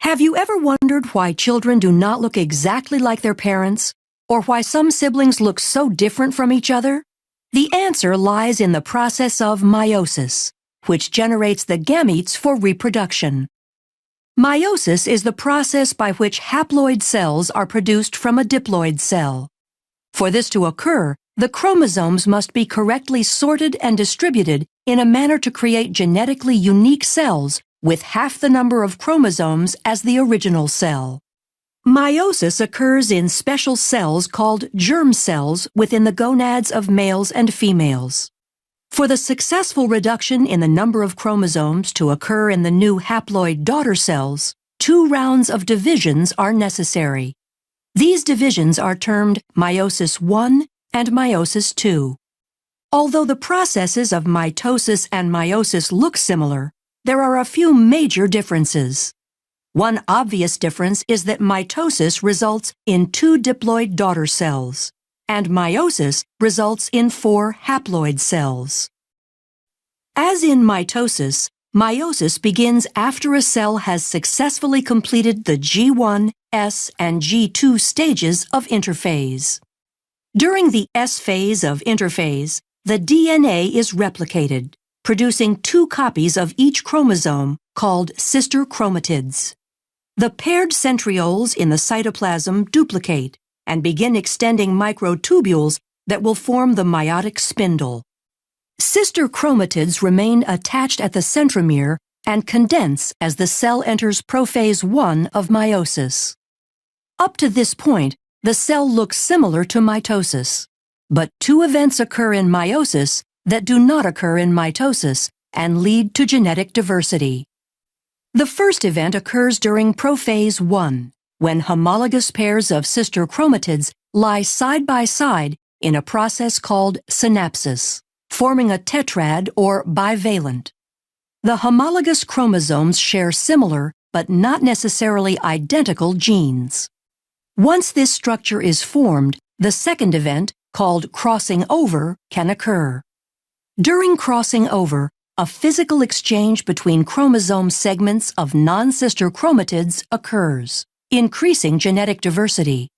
Have you ever wondered why children do not look exactly like their parents, or why some siblings look so different from each other? The answer lies in the process of meiosis, which generates the gametes for reproduction. Meiosis is the process by which haploid cells are produced from a diploid cell. For this to occur, the chromosomes must be correctly sorted and distributed in a manner to create genetically unique cells with half the number of chromosomes as the original cell. Meiosis occurs in special cells called germ cells within the gonads of males and females. For the successful reduction in the number of chromosomes to occur in the new haploid daughter cells, 2 rounds of divisions are necessary. These divisions are termed meiosis I and meiosis II. Although the processes of mitosis and meiosis look similar, there are a few major differences. One obvious difference is that mitosis results in 2 diploid daughter cells, and meiosis results in 4 haploid cells. As in mitosis, meiosis begins after a cell has successfully completed the G1, S, and G2 stages of interphase. During the S phase of interphase, the DNA is replicated, producing 2 copies of each chromosome called sister chromatids. The paired centrioles in the cytoplasm duplicate and begin extending microtubules that will form the meiotic spindle. Sister chromatids remain attached at the centromere and condense as the cell enters prophase I of meiosis. Up to this point, the cell looks similar to mitosis, but 2 events occur in meiosis that do not occur in mitosis and lead to genetic diversity. The first event occurs during prophase I, when homologous pairs of sister chromatids lie side by side in a process called synapsis, forming a tetrad or bivalent. The homologous chromosomes share similar but not necessarily identical genes. Once this structure is formed, the second event, called crossing over, can occur. During crossing over, a physical exchange between chromosome segments of non-sister chromatids occurs, increasing genetic diversity.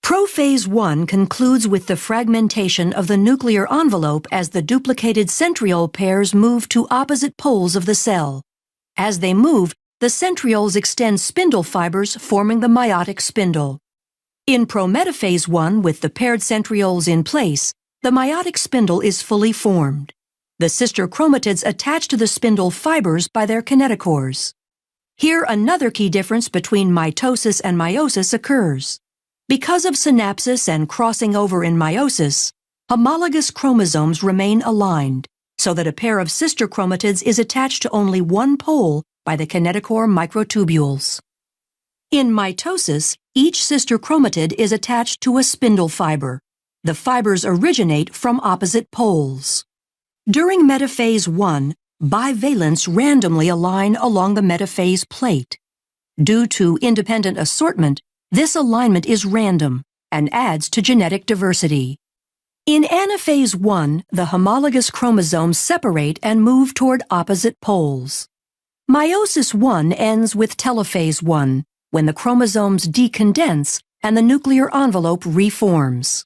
Prophase I concludes with the fragmentation of the nuclear envelope as the duplicated centriole pairs move to opposite poles of the cell. As they move, the centrioles extend spindle fibers forming the meiotic spindle. In prometaphase I, with the paired centrioles in place, the meiotic spindle is fully formed. The sister chromatids attach to the spindle fibers by their kinetochores. Here, another key difference between mitosis and meiosis occurs. Because of synapsis and crossing over in meiosis, homologous chromosomes remain aligned, so that a pair of sister chromatids is attached to only one pole by the kinetochore microtubules. In mitosis, each sister chromatid is attached to a spindle fiber. The fibers originate from opposite poles. During metaphase I, bivalents randomly align along the metaphase plate. Due to independent assortment, this alignment is random and adds to genetic diversity. In anaphase I, the homologous chromosomes separate and move toward opposite poles. Meiosis I ends with telophase I, when the chromosomes decondense and the nuclear envelope reforms.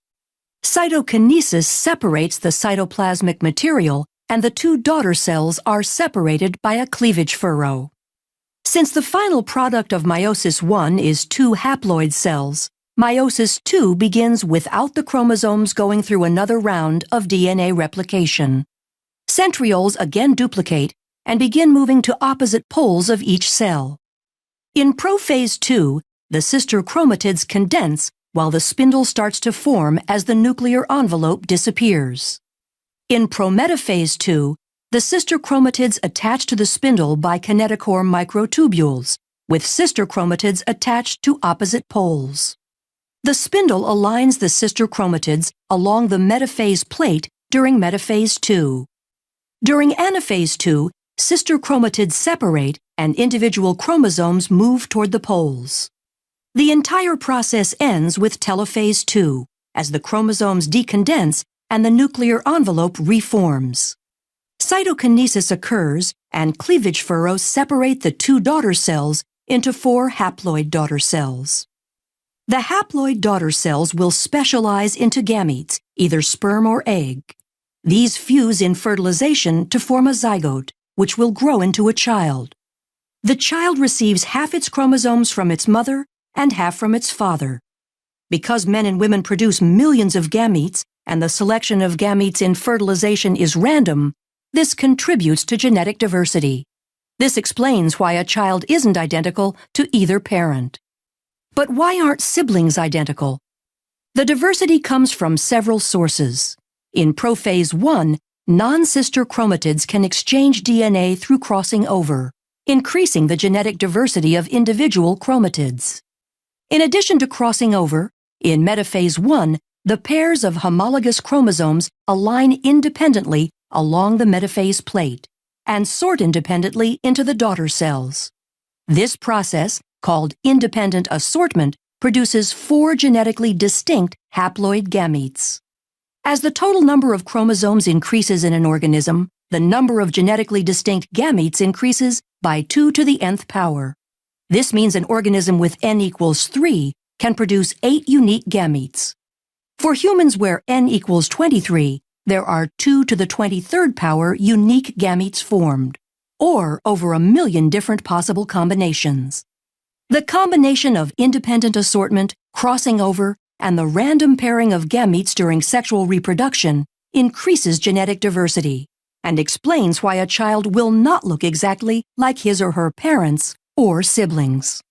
Cytokinesis separates the cytoplasmic material, and the 2 daughter cells are separated by a cleavage furrow. Since the final product of meiosis I is 2 haploid cells, meiosis II begins without the chromosomes going through another round of DNA replication. Centrioles again duplicate and begin moving to opposite poles of each cell. In prophase II, the sister chromatids condense while the spindle starts to form as the nuclear envelope disappears. In prometaphase II, the sister chromatids attach to the spindle by kinetochore microtubules, with sister chromatids attached to opposite poles. The spindle aligns the sister chromatids along the metaphase plate during metaphase II. During anaphase II, sister chromatids separate and individual chromosomes move toward the poles. The entire process ends with telophase II, as the chromosomes decondense and the nuclear envelope reforms. Cytokinesis occurs, and cleavage furrows separate the 2 daughter cells into 4 haploid daughter cells. The haploid daughter cells will specialize into gametes, either sperm or egg. These fuse in fertilization to form a zygote, which will grow into a child. The child receives half its chromosomes from its mother and half from its father. Because men and women produce millions of gametes, and the selection of gametes in fertilization is random, this contributes to genetic diversity. This explains why a child isn't identical to either parent. But why aren't siblings identical? The diversity comes from several sources. In prophase 1, non-sister chromatids can exchange DNA through crossing over, increasing the genetic diversity of individual chromatids. In addition to crossing over, in metaphase 1, the pairs of homologous chromosomes align independently along the metaphase plate and sort independently into the daughter cells. This process, called independent assortment, produces 4 genetically distinct haploid gametes. As the total number of chromosomes increases in an organism, the number of genetically distinct gametes increases by 2 to the nth power. This means an organism with n equals 3 can produce 8 unique gametes. For humans where n equals 23, there are 2 to the 23rd power unique gametes formed, or over 1 million different possible combinations. The combination of independent assortment, crossing over, and the random pairing of gametes during sexual reproduction increases genetic diversity and explains why a child will not look exactly like his or her parents or siblings.